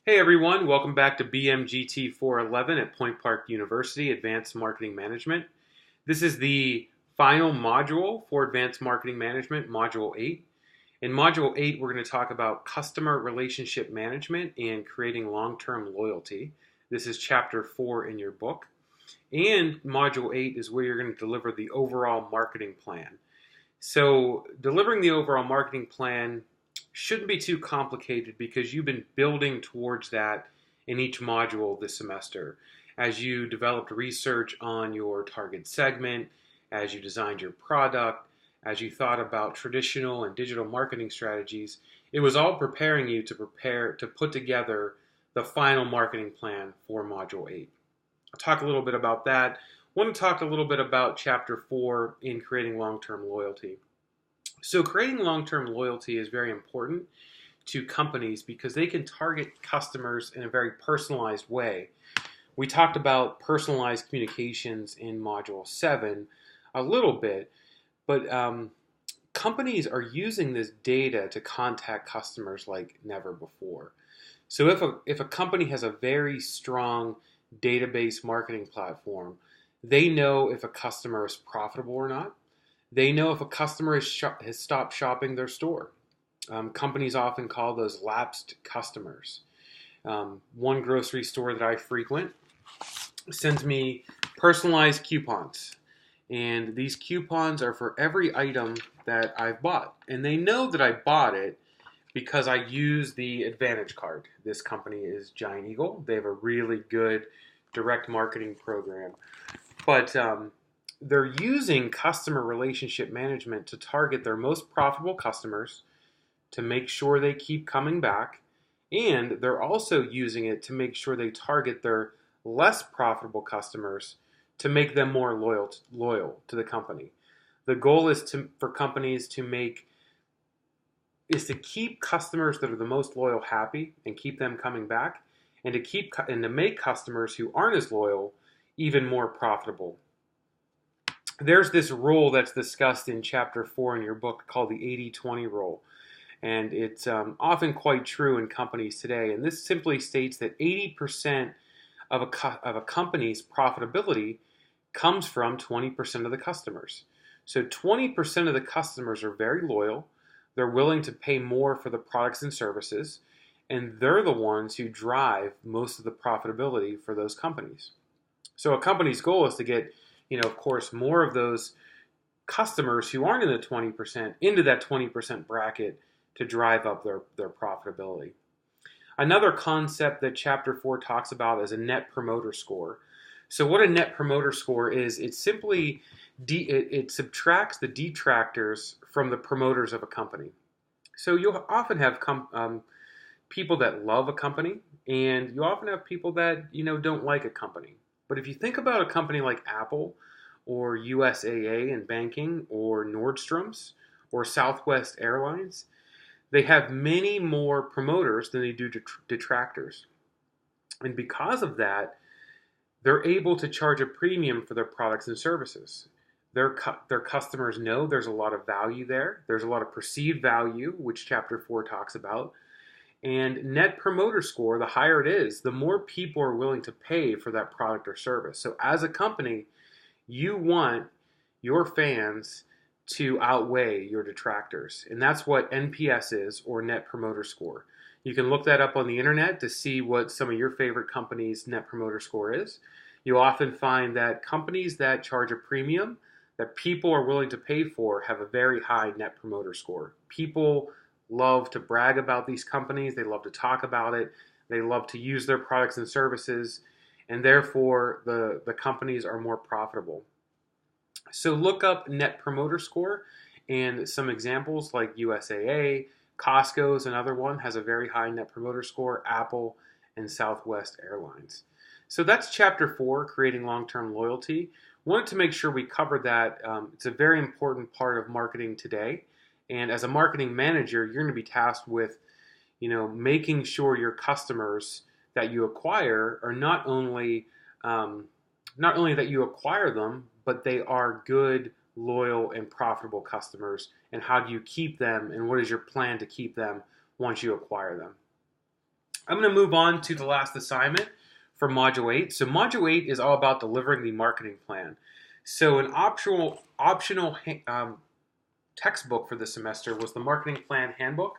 Hey everyone, welcome back to BMGT 411 at Point Park University, Advanced Marketing Management. This is the final module for Advanced Marketing Management, Module 8. In Module 8, we're going to talk about customer relationship management and creating long-term loyalty. This is Chapter 4 in your book. And Module 8 is where you're going to deliver the overall marketing plan. So delivering the overall marketing plan shouldn't be too complicated because you've been building towards that in each module this semester. As you developed research on your target segment, as you designed your product, as you thought about traditional and digital marketing strategies, it was all preparing you to put together the final marketing plan for Module 8. I'll talk a little bit about that. I want to talk a little bit about Chapter 4 in creating long-term loyalty. So creating long-term loyalty is very important to companies because they can target customers in a very personalized way. We talked about personalized communications in Module 7 a little bit, but companies are using this data to contact customers like never before. So if a company has a very strong database marketing platform, they know if a customer is profitable or not. They know if a customer has stopped shopping their store. Companies often call those lapsed customers. One grocery store that I frequent sends me personalized coupons. And these coupons are for every item that I've bought. And they know that I bought it because I use the Advantage card. This company is Giant Eagle. They have a really good direct marketing program. But they're using customer relationship management to target their most profitable customers to make sure they keep coming back. And they're also using it to make sure they target their less profitable customers to make them more loyal to the company. The goal is for companies to keep customers that are the most loyal happy and keep them coming back, and to make customers who aren't as loyal even more profitable. There's this rule that's discussed in Chapter 4 in your book called the 80-20 rule. And it's often quite true in companies today. And this simply states that 80% of a company's profitability comes from 20% of the customers. So 20% of the customers are very loyal. They're willing to pay more for the products and services. And they're the ones who drive most of the profitability for those companies. So a company's goal is to get, of course, more of those customers who aren't in the 20% into that 20% bracket to drive up their profitability. Another concept that Chapter 4 talks about is a net promoter score. So what a net promoter score is, it simply it subtracts the detractors from the promoters of a company. So you'll often have people that love a company, and you often have people that don't like a company. But if you think about a company like Apple or USAA in banking or Nordstrom's or Southwest Airlines, they have many more promoters than they do detractors. And because of that, they're able to charge a premium for their products and services. Their customers know there's a lot of value there. There's a lot of perceived value, which Chapter 4 talks about. And net promoter score, the higher it is, the more people are willing to pay for that product or service. So as a company, you want your fans to outweigh your detractors. And that's what NPS is, or net promoter score. You can look that up on the internet to see what some of your favorite companies' net promoter score is. You'll often find that companies that charge a premium that people are willing to pay for have a very high net promoter score. People love to brag about these companies. They love to talk about it. They love to use their products and services, and therefore the companies are more profitable. So look up net promoter score, and some examples like USAA, Costco's another one, has a very high net promoter score, Apple, and Southwest Airlines. So that's Chapter 4, creating long-term loyalty. Wanted to make sure we covered that. It's a very important part of marketing today. And as a marketing manager, you're going to be tasked with, making sure your customers that you acquire are not only that you acquire them, but they are good, loyal, and profitable customers. And how do you keep them? And what is your plan to keep them once you acquire them? I'm going to move on to the last assignment for Module 8. So Module 8 is all about delivering the marketing plan. So an optional textbook for the semester was the Marketing Plan Handbook.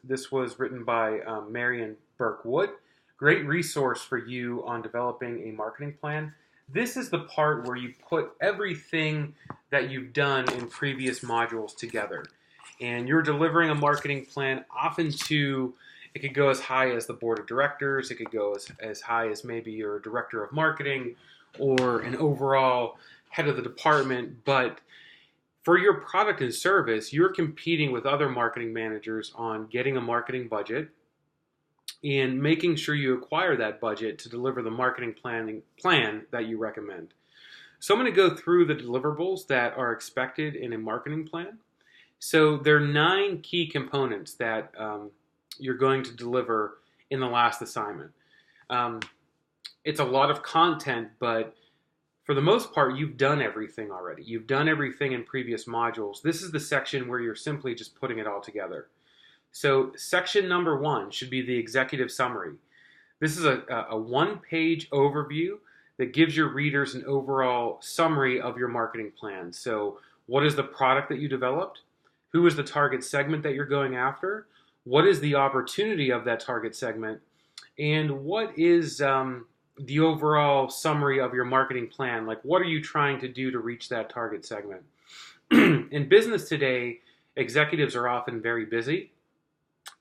This was written by Marion Burke Wood. Great resource for you on developing a marketing plan. This is the part where you put everything that you've done in previous modules together. And you're delivering a marketing plan often to, it could go as high as the board of directors, it could go as high as maybe your director of marketing or an overall head of the department. But for your product and service, you're competing with other marketing managers on getting a marketing budget and making sure you acquire that budget to deliver the marketing plan that you recommend. So I'm going to go through the deliverables that are expected in a marketing plan. So there are 9 key components that you're going to deliver in the last assignment. It's a lot of content, but for the most part, you've done everything already. You've done everything in previous modules. This is the section where you're simply just putting it all together. So section number 1 should be the executive summary. This is a one-page overview that gives your readers an overall summary of your marketing plan. So what is the product that you developed? Who is the target segment that you're going after? What is the opportunity of that target segment? And what is the overall summary of your marketing plan? Like, what are you trying to do to reach that target segment? In business today, executives are often very busy.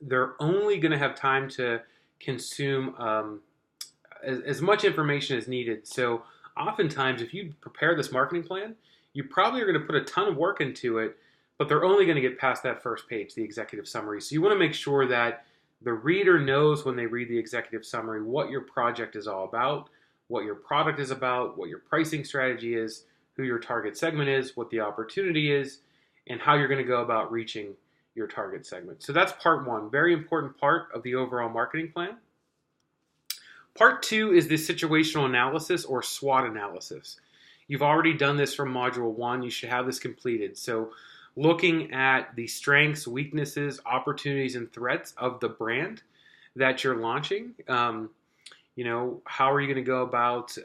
They're only going to have time to consume as much information as needed. So oftentimes, if you prepare this marketing plan, you probably are going to put a ton of work into it, but they're only going to get past that first page, the executive summary. So you want to make sure that the reader knows when they read the executive summary what your project is all about, what your product is about, what your pricing strategy is, who your target segment is, what the opportunity is, and how you're going to go about reaching your target segment. So that's part 1, very important part of the overall marketing plan. Part 2 is the situational analysis or SWOT analysis. You've already done this from Module 1. You should have this completed. So looking at the strengths, weaknesses, opportunities, and threats of the brand that you're launching. How are you going to go about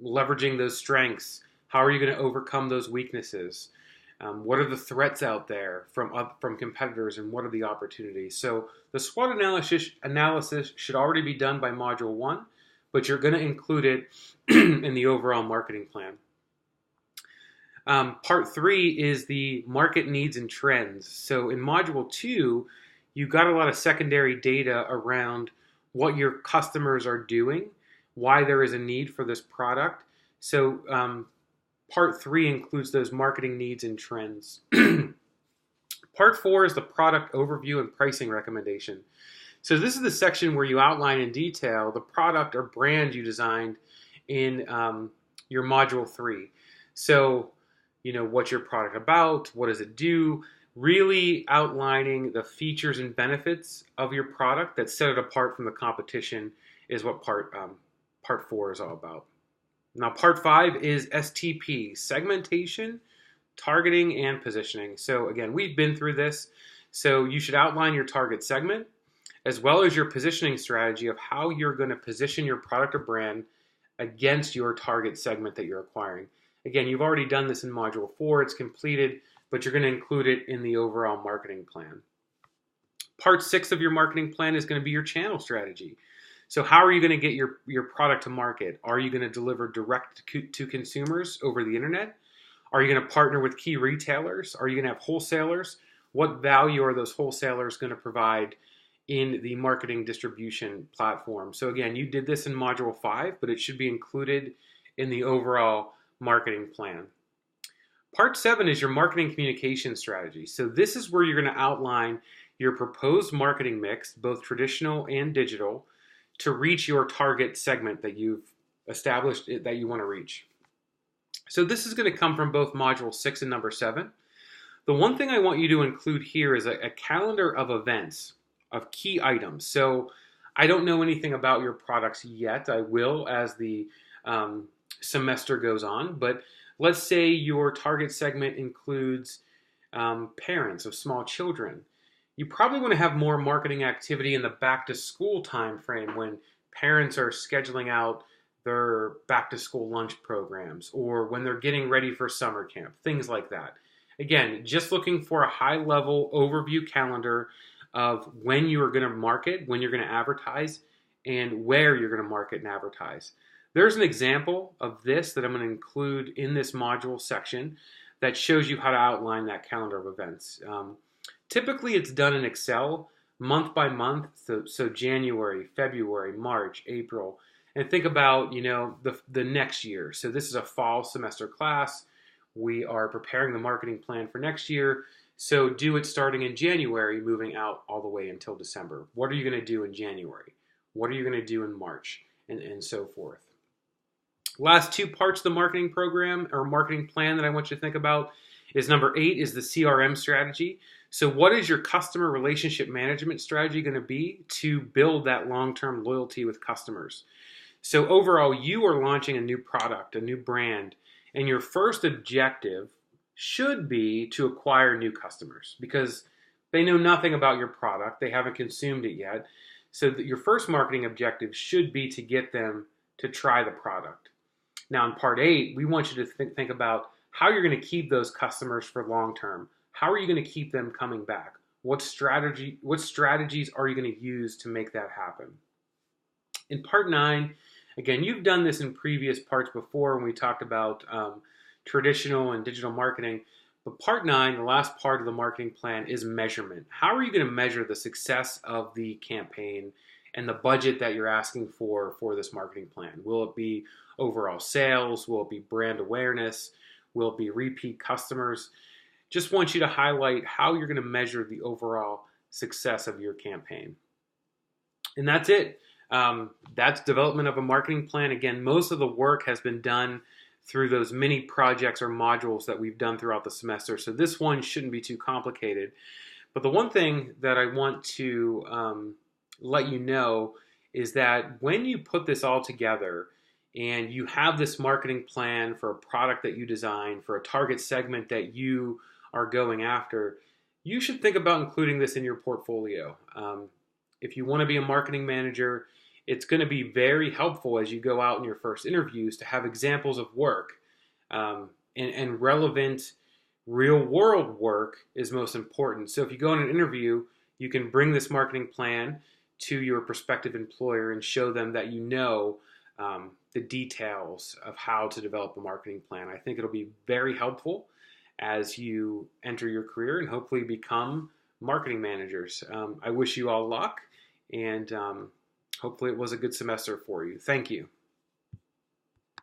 leveraging those strengths? How are you going to overcome those weaknesses? What are the threats out there from competitors, and what are the opportunities? So the SWOT analysis should already be done by Module 1, but you're going to include it in the overall marketing plan. Part 3 is the market needs and trends. So in Module 2, you got a lot of secondary data around what your customers are doing, why there is a need for this product. So Part 3 includes those marketing needs and trends. Part 4 is the product overview and pricing recommendation. So this is the section where you outline in detail the product or brand you designed in your Module 3. So, what's your product about? What does it do? Really outlining the features and benefits of your product that set it apart from the competition is what part 4 is all about. Now, part 5 is STP, segmentation, targeting, and positioning. So again, we've been through this. So you should outline your target segment as well as your positioning strategy of how you're going to position your product or brand against your target segment that you're acquiring. Again, you've already done this in Module 4. It's completed, but you're going to include it in the overall marketing plan. Part 6 of your marketing plan is going to be your channel strategy. So how are you going to get your product to market? Are you going to deliver direct to consumers over the internet? Are you going to partner with key retailers? Are you going to have wholesalers? What value are those wholesalers going to provide in the marketing distribution platform? So again, you did this in Module 5, but it should be included in the overall marketing plan. Part 7 is your marketing communication strategy. So this is where you're going to outline your proposed marketing mix, both traditional and digital, to reach your target segment that you've established that you want to reach. So this is going to come from both Module 6 and number 7. The one thing I want you to include here is a calendar of events, of key items. So I don't know anything about your products yet. I will as the semester goes on. But let's say your target segment includes parents of small children. You probably want to have more marketing activity in the back to school time frame when parents are scheduling out their back to school lunch programs or when they're getting ready for summer camp, things like that. Again, just looking for a high level overview calendar of when you are going to market, when you're going to advertise, and where you're going to market and advertise. There's an example of this that I'm going to include in this module section that shows you how to outline that calendar of events. Typically, it's done in Excel month by month, so January, February, March, April, and think about the next year. So this is a fall semester class. We are preparing the marketing plan for next year. So do it starting in January, moving out all the way until December. What are you going to do in January? What are you going to do in March? And so forth. Last two parts of the marketing program or marketing plan that I want you to think about is number 8 is the CRM strategy. So what is your customer relationship management strategy going to be to build that long-term loyalty with customers? So overall, you are launching a new product, a new brand, and your first objective should be to acquire new customers because they know nothing about your product. They haven't consumed it yet. So your first marketing objective should be to get them to try the product. Now in part 8, we want you to think about how you're going to keep those customers for long term. How are you going to keep them coming back? What strategies are you going to use to make that happen? In part 9, again, you've done this in previous parts before when we talked about traditional and digital marketing. But part 9, the last part of the marketing plan, is measurement. How are you going to measure the success of the campaign and the budget that you're asking for this marketing plan? Will it be overall sales? Will it be brand awareness? Will it be repeat customers? Just want you to highlight how you're going to measure the overall success of your campaign. And that's it. That's development of a marketing plan. Again, most of the work has been done through those mini projects or modules that we've done throughout the semester. So this one shouldn't be too complicated. But the one thing that I want to let you know is that when you put this all together and you have this marketing plan for a product that you design, for a target segment that you are going after, you should think about including this in your portfolio. If you want to be a marketing manager, it's going to be very helpful as you go out in your first interviews to have examples of work and relevant real world work is most important. So if you go in an interview, you can bring this marketing plan to your prospective employer and show them that you know the details of how to develop a marketing plan. I think it'll be very helpful as you enter your career and hopefully become marketing managers. I wish you all luck, and hopefully it was a good semester for you. Thank you.